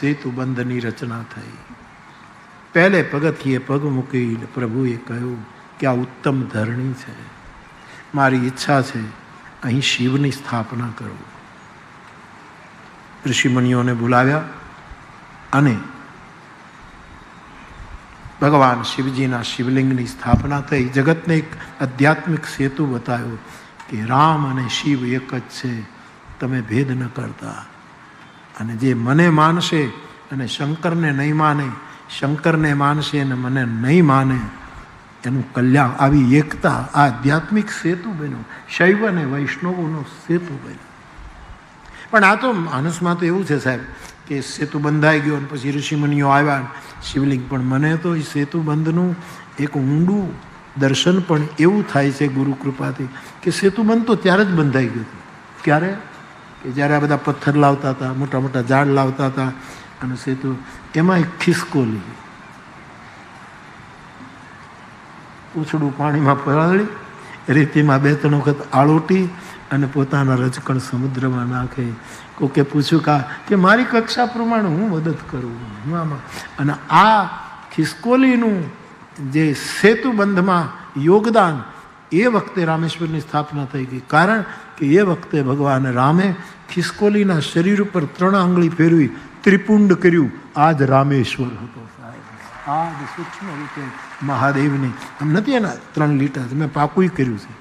સેતુબંધની રચના થઈ. પહેલે પગથિયે પગ મૂકી પ્રભુએ કહ્યું કે આ ઉત્તમ ધરણી છે, મારી ઈચ્છા છે અહીં શિવની સ્થાપના કરું. ઋષિમુનિઓને બોલાવ્યા અને ભગવાન શિવજીના શિવલિંગની સ્થાપના થઈ. જગતને એક આધ્યાત્મિક સેતુ બતાવ્યો કે રામ અને શિવ એક જ છે, તમે ભેદ ન કરતા. અને જે મને માનશે અને શંકરને નહીં માને, શંકરને માનશે અને મને નહીં માને, એનું કલ્યાણ. આવી એકતા આ આધ્યાત્મિક સેતુ બન્યો, શૈવ અને વૈષ્ણવોનો સેતુ બન્યો. પણ આ તો માનસમાં તો એવું છે સાહેબ કે સેતુ બંધાઈ ગયો અને પછી ઋષિમુનિઓ આવ્યા શિવલિંગ. પણ મને તો એ સેતુબંધનું એક ઊંડું દર્શન પણ એવું થાય છે ગુરુ કૃપાથી કે સેતુબંધ તો ત્યારે જ બંધાઈ ગયું હતું. ક્યારે? કે જ્યારે આ બધા પથ્થર લાવતા હતા, મોટા મોટા ઝાડ લાવતા હતા અને સેતુ એમાં એક ખિસકોલી પૂછડું પાણીમાં પલાળી રેતીમાં 2-3 વખત આળોટી અને પોતાના રજકણ સમુદ્રમાં નાખે. કોકે પૂછ્યું કે મારી કક્ષા પ્રમાણે હું મદદ કરું આમાં. અને આ ખિસકોલીનું જે સેતુબંધમાં યોગદાન એ વખતે રામેશ્વરની સ્થાપના થઈ ગઈ. કારણ કે એ વખતે ભગવાન રામે ખિસકોલીના શરીર ઉપર 3 આંગળી ફેરવી ત્રિપુંડ કર્યું. આ જ રામેશ્વર હતો સાહેબ. આ જ સૂક્ષ્મ રીતે મહાદેવની આમ નથી એના 3 લીટા, મેં પાકું કર્યું છે.